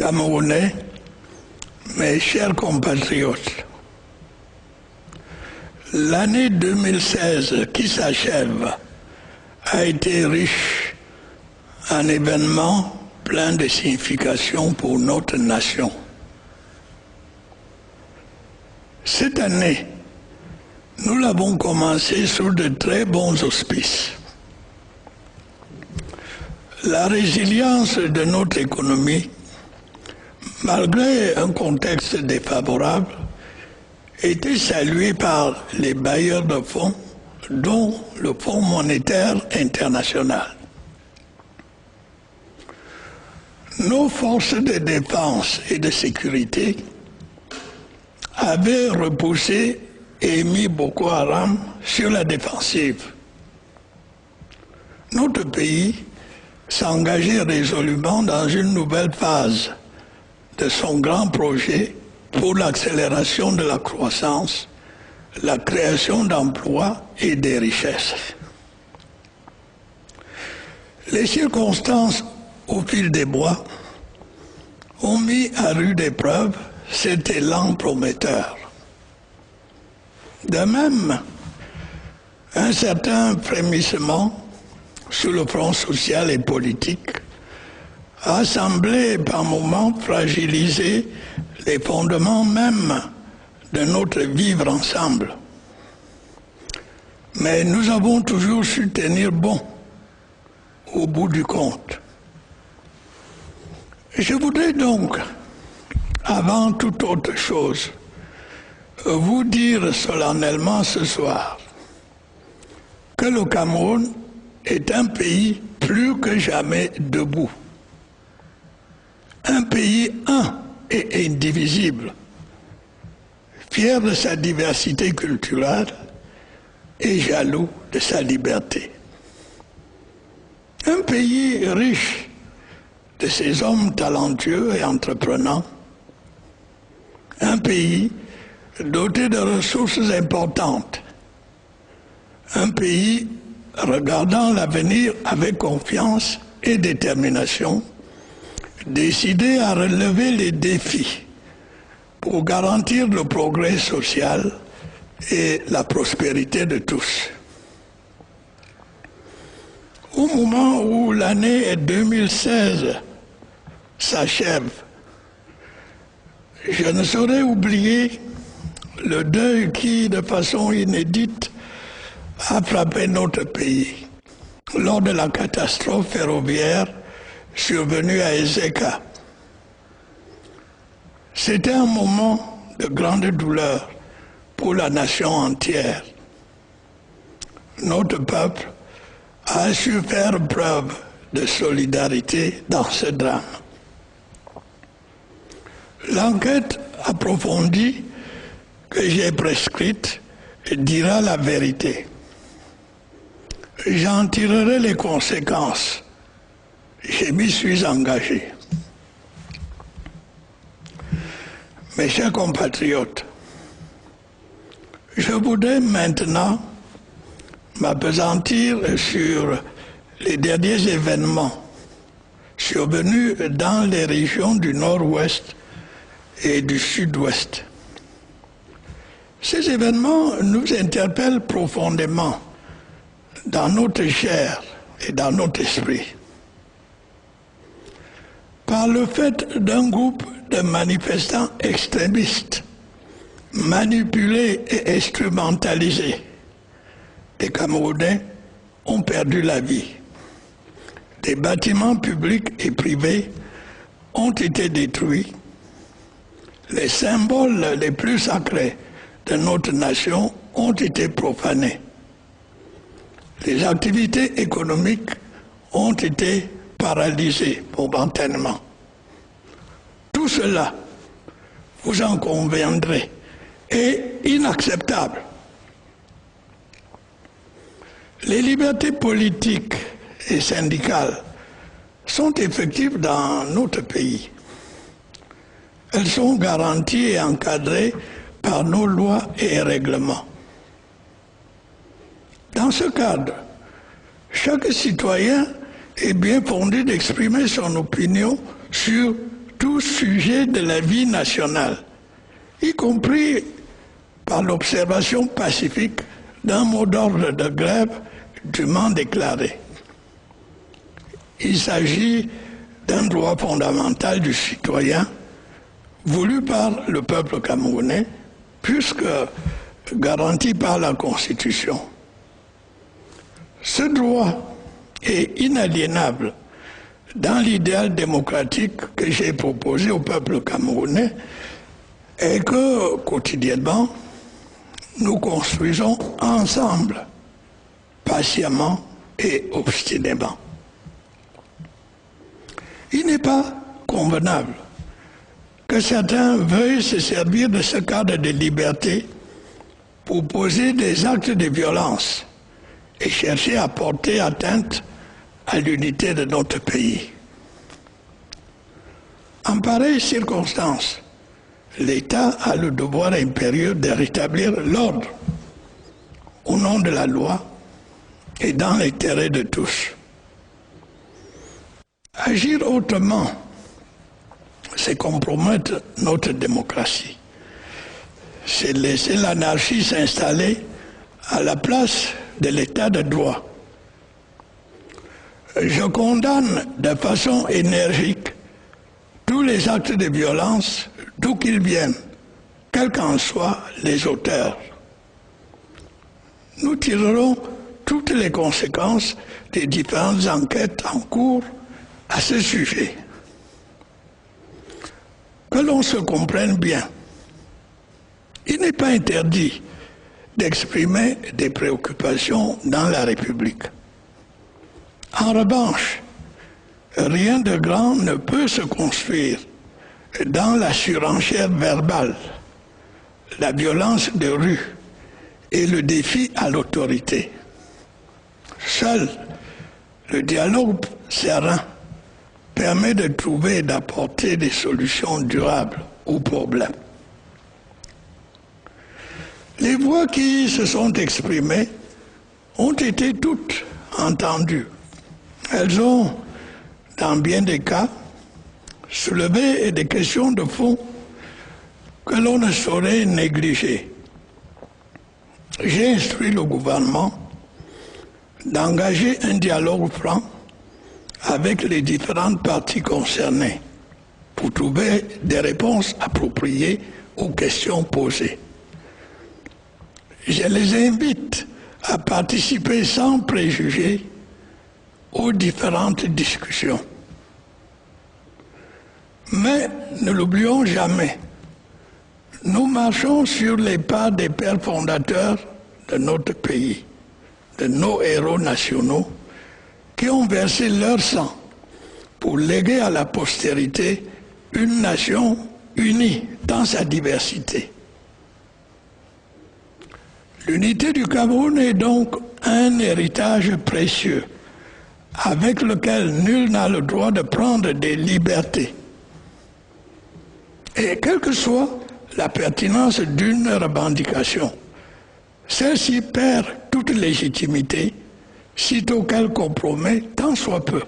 Camerounais, mes chers compatriotes, l'année 2016 qui s'achève a été riche en événements pleins de signification pour notre nation. Cette année, nous l'avons commencé sous de très bons auspices. La résilience de notre économie, malgré un contexte défavorable, était saluée par les bailleurs de fonds, dont le Fonds monétaire international. Nos forces de défense et de sécurité avaient repoussé et mis Boko Haram sur la défensive. Notre pays s'engageait résolument dans une nouvelle phase de son grand projet pour l'accélération de la croissance, la création d'emplois et des richesses. Les circonstances au fil des mois ont mis à rude épreuve cet élan prometteur. De même, un certain frémissement sur le front social et politique a semblé par moments fragiliser les fondements même de notre vivre ensemble. Mais nous avons toujours su tenir bon au bout du compte. Je voudrais donc, avant toute autre chose, vous dire solennellement ce soir que le Cameroun est un pays plus que jamais debout. Un pays un et indivisible, fier de sa diversité culturelle et jaloux de sa liberté. Un pays riche de ses hommes talentueux et entreprenants. Un pays doté de ressources importantes. Un pays regardant l'avenir avec confiance et détermination, décidé à relever les défis pour garantir le progrès social et la prospérité de tous. Au moment où l'année 2016 s'achève, je ne saurais oublier le deuil qui, de façon inédite, a frappé notre pays lors de la catastrophe ferroviaire survenue à Ezeka. C'était un moment de grande douleur pour la nation entière. Notre peuple a su faire preuve de solidarité dans ce drame. L'enquête approfondie que j'ai prescrite dira la vérité. J'en tirerai les conséquences. Je m'y suis engagé. Mes chers compatriotes, je voudrais maintenant m'appesantir sur les derniers événements survenus dans les régions du nord-ouest et du sud-ouest. Ces événements nous interpellent profondément dans notre chair et dans notre esprit. Par le fait d'un groupe de manifestants extrémistes manipulés et instrumentalisés, des Camerounais ont perdu la vie. Des bâtiments publics et privés ont été détruits. Les symboles les plus sacrés de notre nation ont été profanés. Les activités économiques ont été paralysées momentanément. Tout cela, vous en conviendrez, est inacceptable. Les libertés politiques et syndicales sont effectives dans notre pays. Elles sont garanties et encadrées par nos lois et règlements. Dans ce cadre, chaque citoyen est bien fondé d'exprimer son opinion sur tout sujet de la vie nationale, y compris par l'observation pacifique d'un mot d'ordre de grève dûment déclaré. Il s'agit d'un droit fondamental du citoyen voulu par le peuple camerounais, puisque garanti par la Constitution. Ce droit est inaliénable dans l'idéal démocratique que j'ai proposé au peuple camerounais et que, quotidiennement, nous construisons ensemble, patiemment et obstinément. Il n'est pas convenable que certains veuillent se servir de ce cadre de liberté pour poser des actes de violence et chercher à porter atteinte à l'unité de notre pays. En pareille circonstance, l'État a le devoir impérieux de rétablir l'ordre au nom de la loi et dans l'intérêt de tous. Agir autrement, c'est compromettre notre démocratie. C'est laisser l'anarchie s'installer à la place de l'état de droit. Je condamne de façon énergique tous les actes de violence, d'où qu'ils viennent, quels qu'en soient les auteurs. Nous tirerons toutes les conséquences des différentes enquêtes en cours à ce sujet. Que l'on se comprenne bien, il n'est pas interdit d'exprimer des préoccupations dans la République. En revanche, rien de grand ne peut se construire dans la surenchère verbale, la violence de rue et le défi à l'autorité. Seul le dialogue serein permet de trouver et d'apporter des solutions durables aux problèmes. Les voix qui se sont exprimées ont été toutes entendues. Elles ont, dans bien des cas, soulevé des questions de fond que l'on ne saurait négliger. J'ai instruit le gouvernement d'engager un dialogue franc avec les différentes parties concernées pour trouver des réponses appropriées aux questions posées. Je les invite à participer sans préjugés aux différentes discussions. Mais ne l'oublions jamais, nous marchons sur les pas des pères fondateurs de notre pays, de nos héros nationaux, qui ont versé leur sang pour léguer à la postérité une nation unie dans sa diversité. L'unité du Cameroun est donc un héritage précieux avec lequel nul n'a le droit de prendre des libertés. Et quelle que soit la pertinence d'une revendication, celle-ci perd toute légitimité sitôt qu'elle compromet tant soit peu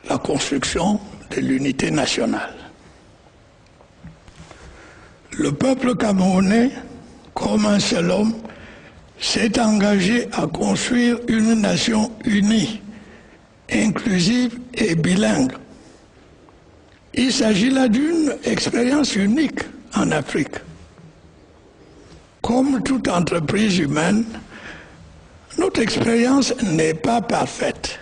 la construction de l'unité nationale. Le peuple camerounais, comme un seul homme, s'est engagé à construire une nation unie, inclusive et bilingue. Il s'agit là d'une expérience unique en Afrique. Comme toute entreprise humaine, notre expérience n'est pas parfaite.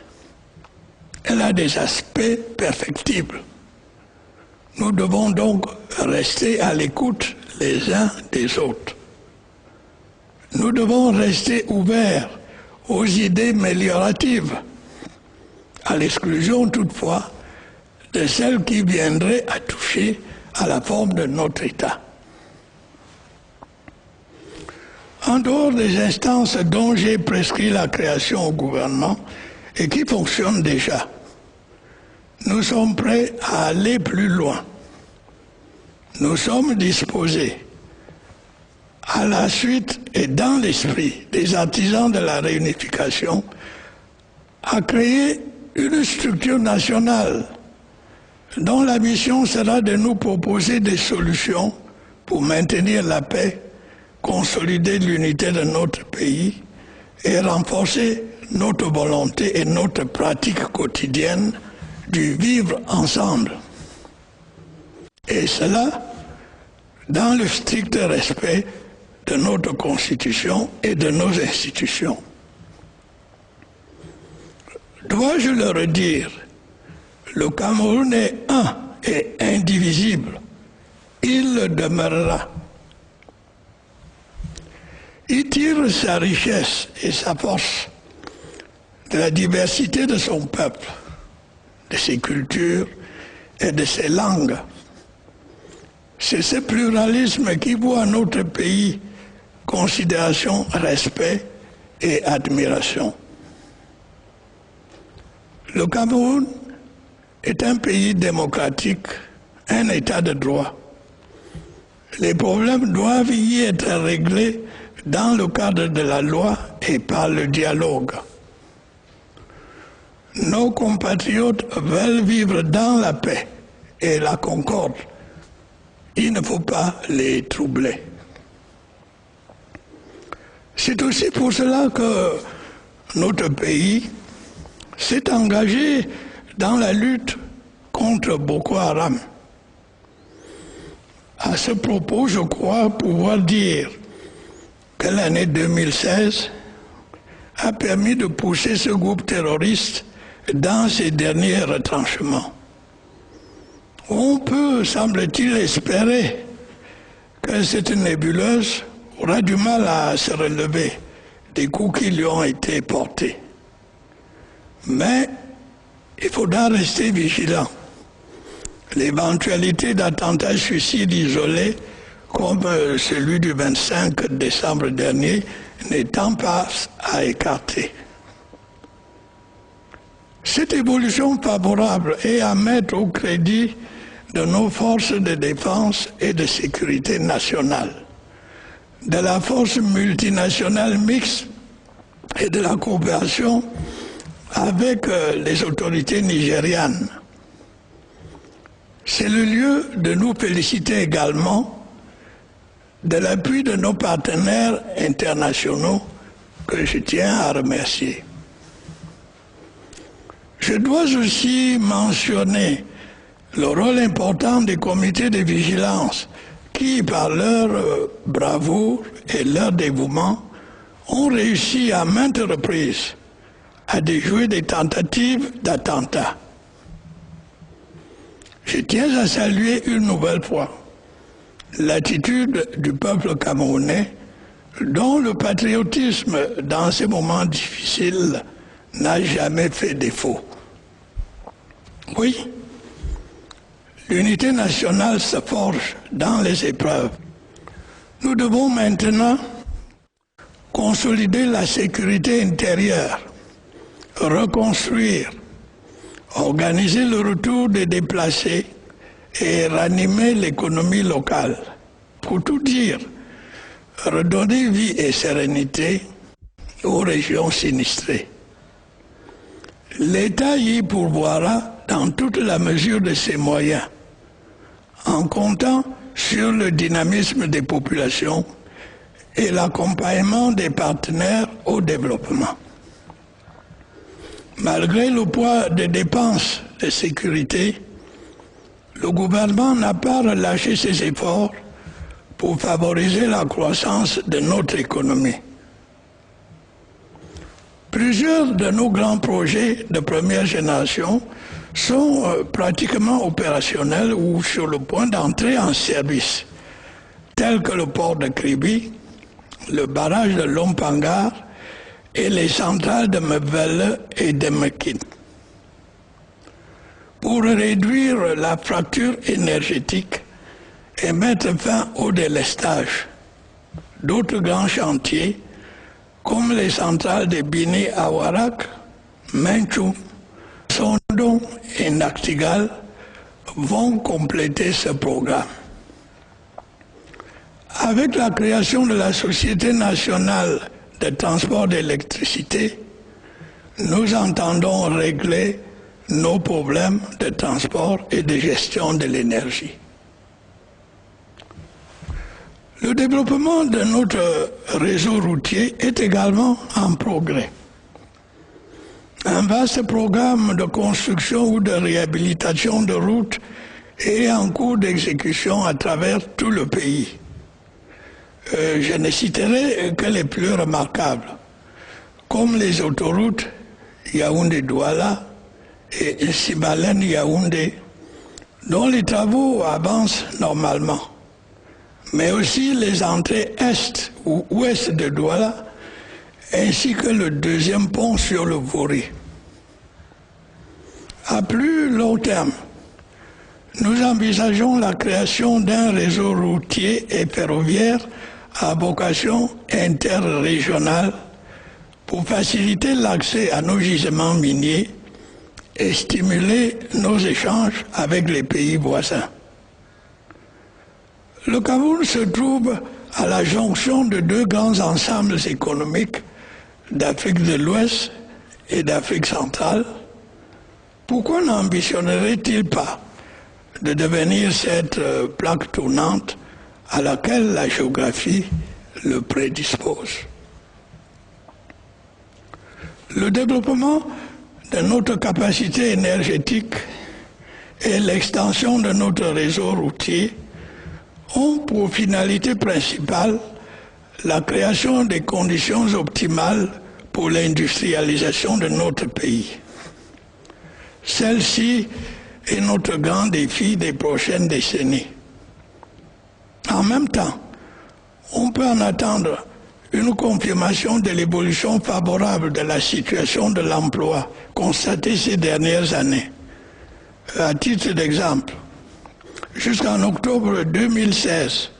Elle a des aspects perfectibles. Nous devons donc rester à l'écoute les uns des autres. Nous devons rester ouverts aux idées amélioratives, à l'exclusion toutefois de celles qui viendraient à toucher à la forme de notre État. En dehors des instances dont j'ai prescrit la création au gouvernement et qui fonctionnent déjà, nous sommes prêts à aller plus loin. Nous sommes disposés, à la suite et dans l'esprit des artisans de la réunification, à créer une structure nationale, dont la mission sera de nous proposer des solutions pour maintenir la paix, consolider l'unité de notre pays et renforcer notre volonté et notre pratique quotidienne du vivre ensemble. Et cela dans le strict respect de notre Constitution et de nos institutions. Dois-je le redire, le Cameroun est un et indivisible. Il le demeurera. Il tire sa richesse et sa force de la diversité de son peuple, de ses cultures et de ses langues. C'est ce pluralisme qui voit notre pays considération, respect et admiration. Le Cameroun est un pays démocratique, un État de droit. Les problèmes doivent y être réglés dans le cadre de la loi et par le dialogue. Nos compatriotes veulent vivre dans la paix et la concorde. Il ne faut pas les troubler. C'est aussi pour cela que notre pays s'est engagé dans la lutte contre Boko Haram. À ce propos, je crois pouvoir dire que l'année 2016 a permis de pousser ce groupe terroriste dans ses derniers retranchements. On peut, semble-t-il, espérer que cette nébuleuse aura du mal à se relever des coups qui lui ont été portés. Mais il faudra rester vigilant. L'éventualité d'attentats suicides isolés, comme celui du 25 décembre dernier, n'étant pas à écarter. Cette évolution favorable est à mettre au crédit de nos forces de défense et de sécurité nationale, de la force multinationale mixte et de la coopération avec les autorités nigérianes. C'est le lieu de nous féliciter également de l'appui de nos partenaires internationaux que je tiens à remercier. Je dois aussi mentionner le rôle important des comités de vigilance qui, par leur bravoure et leur dévouement, ont réussi à maintes reprises à déjouer des tentatives d'attentats. Je tiens à saluer une nouvelle fois l'attitude du peuple camerounais dont le patriotisme dans ces moments difficiles n'a jamais fait défaut. Oui, l'unité nationale se forge dans les épreuves. Nous devons maintenant consolider la sécurité intérieure, reconstruire, organiser le retour des déplacés et ranimer l'économie locale. Pour tout dire, redonner vie et sérénité aux régions sinistrées. L'État y pourvoira dans toute la mesure de ses moyens, en comptant sur le dynamisme des populations et l'accompagnement des partenaires au développement. Malgré le poids des dépenses de sécurité, le gouvernement n'a pas relâché ses efforts pour favoriser la croissance de notre économie. Plusieurs de nos grands projets de première génération sont pratiquement opérationnels ou sur le point d'entrer en service, tels que le port de Kribi, le barrage de Lompangar et les centrales de Mevelle et de Mekine. Pour réduire la fracture énergétique et mettre fin au délestage, d'autres grands chantiers, comme les centrales de Bini à Warak, Menchou, Sondon et Naktigal, vont compléter ce programme. Avec la création de la Société nationale de transport d'électricité, nous entendons régler nos problèmes de transport et de gestion de l'énergie. Le développement de notre réseau routier est également en progrès. Un vaste programme de construction ou de réhabilitation de routes est en cours d'exécution à travers tout le pays. Je ne citerai que les plus remarquables, comme les autoroutes Yaoundé-Douala et Sibalène-Yaoundé, dont les travaux avancent normalement, mais aussi les entrées est ou ouest de Douala, ainsi que le deuxième pont sur le Vori. À plus long terme, nous envisageons la création d'un réseau routier et ferroviaire à vocation interrégionale pour faciliter l'accès à nos gisements miniers et stimuler nos échanges avec les pays voisins. Le Cameroun se trouve à la jonction de deux grands ensembles économiques d'Afrique de l'Ouest et d'Afrique centrale. Pourquoi n'ambitionnerait-il pas de devenir cette plaque tournante à laquelle la géographie le prédispose? Le développement de notre capacité énergétique et l'extension de notre réseau routier ont pour finalité principale la création des conditions optimales pour l'industrialisation de notre pays. Celle-ci est notre grand défi des prochaines décennies. En même temps, on peut en attendre une confirmation de l'évolution favorable de la situation de l'emploi constatée ces dernières années. À titre d'exemple, jusqu'en octobre 2016,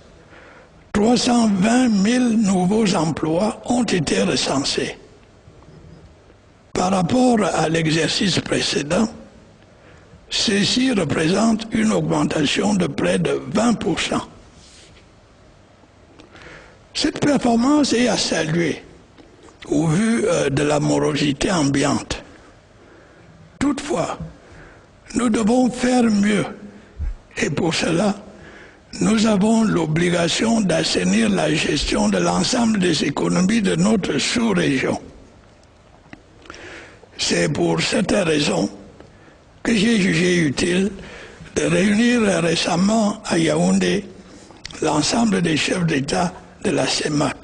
320 000 nouveaux emplois ont été recensés. Par rapport à l'exercice précédent, ceci représente une augmentation de près de 20%. Cette performance est à saluer au vu de la morosité ambiante. Toutefois, nous devons faire mieux et pour cela, nous avons l'obligation d'assainir la gestion de l'ensemble des économies de notre sous-région. C'est pour cette raison que j'ai jugé utile de réunir récemment à Yaoundé l'ensemble des chefs d'État de la CEMAC.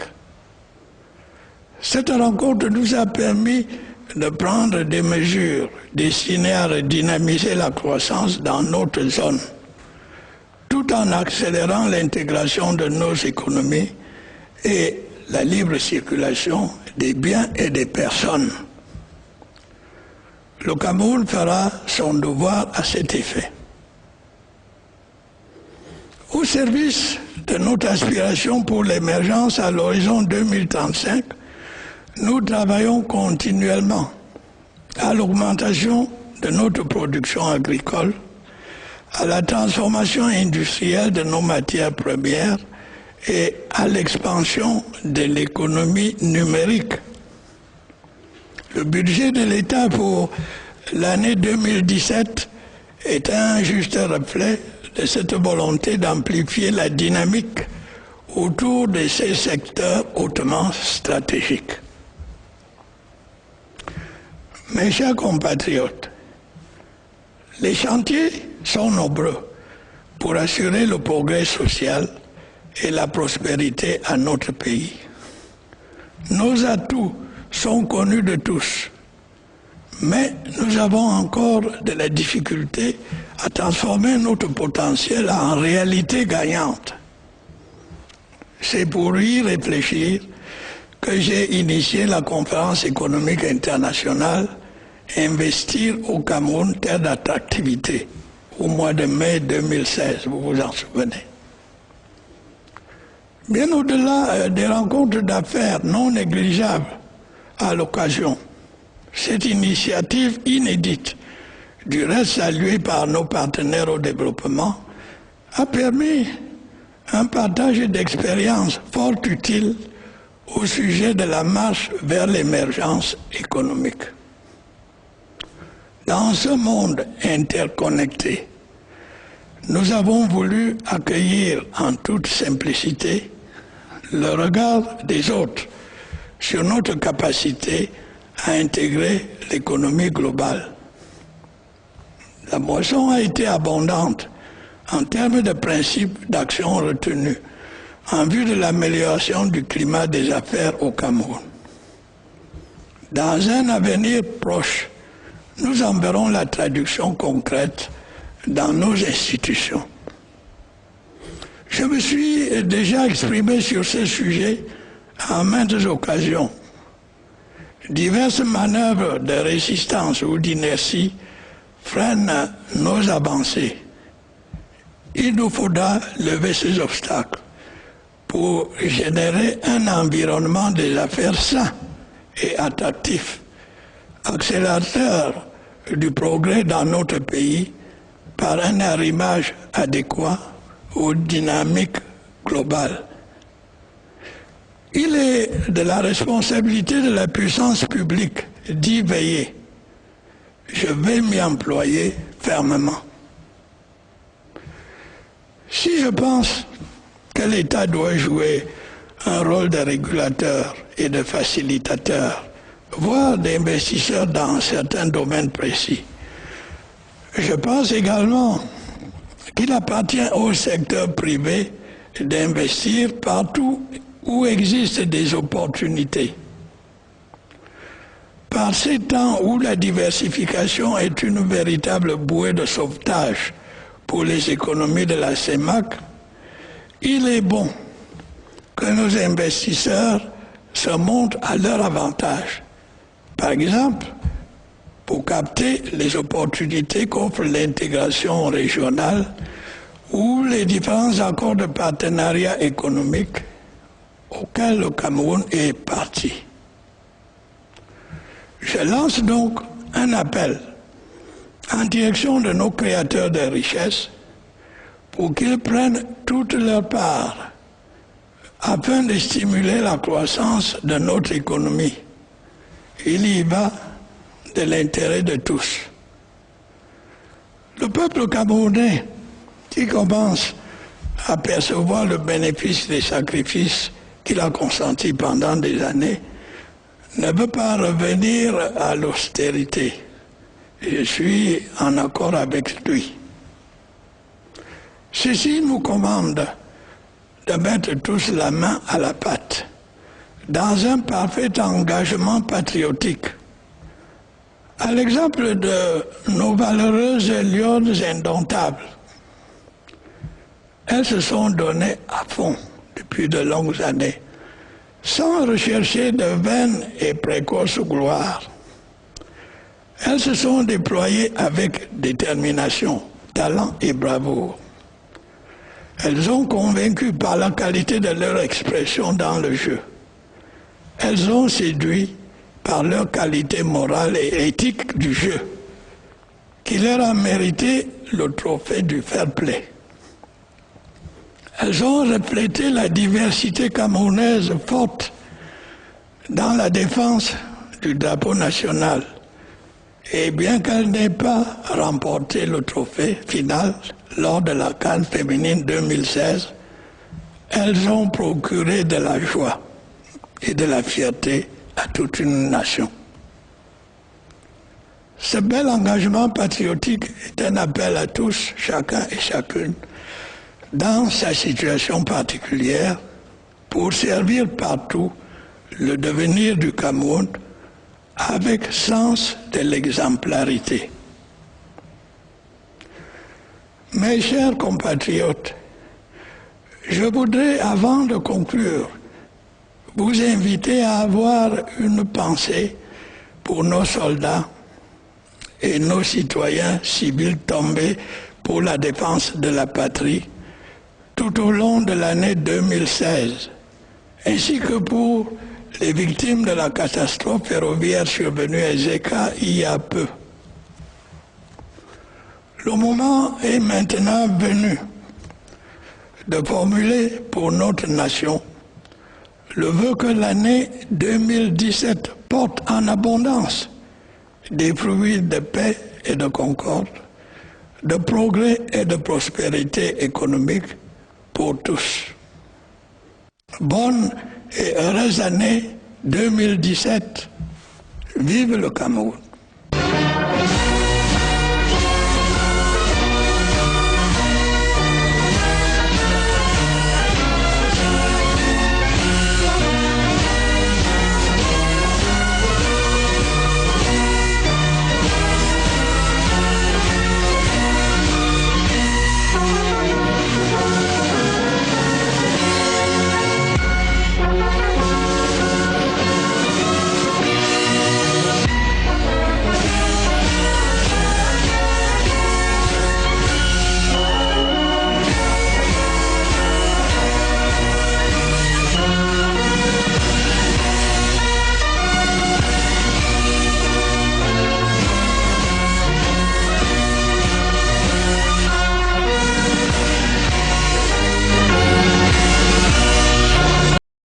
Cette rencontre nous a permis de prendre des mesures destinées à redynamiser la croissance dans notre zone, tout en accélérant l'intégration de nos économies et la libre circulation des biens et des personnes. Le Cameroun fera son devoir à cet effet. Au service de notre aspiration pour l'émergence à l'horizon 2035, nous travaillons continuellement à l'augmentation de notre production agricole, à la transformation industrielle de nos matières premières et à l'expansion de l'économie numérique. Le budget de l'État pour l'année 2017 est un juste reflet de cette volonté d'amplifier la dynamique autour de ces secteurs hautement stratégiques. Mes chers compatriotes, les chantiers sont nombreux pour assurer le progrès social et la prospérité à notre pays. Nos atouts sont connus de tous, mais nous avons encore de la difficulté à transformer notre potentiel en réalité gagnante. C'est pour y réfléchir que j'ai initié la conférence économique internationale Investir au Cameroun, terre d'attractivité, au mois de mai 2016, vous vous en souvenez. Bien au-delà des rencontres d'affaires non négligeables à l'occasion, cette initiative inédite, du reste saluée par nos partenaires au développement, a permis un partage d'expériences fort utile au sujet de la marche vers l'émergence économique. Dans ce monde interconnecté, nous avons voulu accueillir en toute simplicité le regard des autres sur notre capacité à intégrer l'économie globale. La moisson a été abondante en termes de principes d'action retenus en vue de l'amélioration du climat des affaires au Cameroun. Dans un avenir proche, nous en verrons la traduction concrète dans nos institutions. Je me suis déjà exprimé sur ce sujet à maintes occasions. Diverses manœuvres de résistance ou d'inertie freinent nos avancées. Il nous faudra lever ces obstacles pour générer un environnement des affaires sain et attractif, accélérateur du progrès dans notre pays par un arrimage adéquat aux dynamiques globales. Il est de la responsabilité de la puissance publique d'y veiller. Je vais m'y employer fermement. Si je pense que l'État doit jouer un rôle de régulateur et de facilitateur, voire d'investisseur dans certains domaines précis, je pense également qu'il appartient au secteur privé d'investir partout où existent des opportunités. Par ces temps où la diversification est une véritable bouée de sauvetage pour les économies de la CEMAC, il est bon que nos investisseurs se montrent à leur avantage. Par exemple, pour capter les opportunités qu'offre l'intégration régionale ou les différents accords de partenariat économique auxquels le Cameroun est parti. Je lance donc un appel en direction de nos créateurs de richesses pour qu'ils prennent toute leur part afin de stimuler la croissance de notre économie. Il y va de l'intérêt de tous. Le peuple camerounais qui commence à percevoir le bénéfice des sacrifices qu'il a consentis pendant des années ne veut pas revenir à l'austérité. Je suis en accord avec lui. Ceci nous commande de mettre tous la main à la pâte, dans un parfait engagement patriotique. À l'exemple de nos valeureuses lionnes indomptables, elles se sont données à fond depuis de longues années, sans rechercher de vaines et précoces gloires. Elles se sont déployées avec détermination, talent et bravoure. Elles ont convaincu par la qualité de leur expression dans le jeu. Elles ont séduit par leur qualité morale et éthique du jeu, qui leur a mérité le trophée du fair play. Elles ont reflété la diversité camerounaise forte dans la défense du drapeau national. Et bien qu'elles n'aient pas remporté le trophée final lors de la CAN féminine 2016, elles ont procuré de la joie et de la fierté à toute une nation. Ce bel engagement patriotique est un appel à tous, chacun et chacune, dans sa situation particulière, pour servir partout le devenir du Cameroun avec sens de l'exemplarité. Mes chers compatriotes, je voudrais, avant de conclure, vous inviter à avoir une pensée pour nos soldats et nos citoyens civils tombés pour la défense de la patrie tout au long de l'année 2016, ainsi que pour les victimes de la catastrophe ferroviaire survenue à Zeka il y a peu. Le moment est maintenant venu de formuler pour notre nation le vœu que l'année 2017 porte en abondance des fruits de paix et de concorde, de progrès et de prospérité économique pour tous. Bonne et heureuse année 2017. Vive le Cameroun!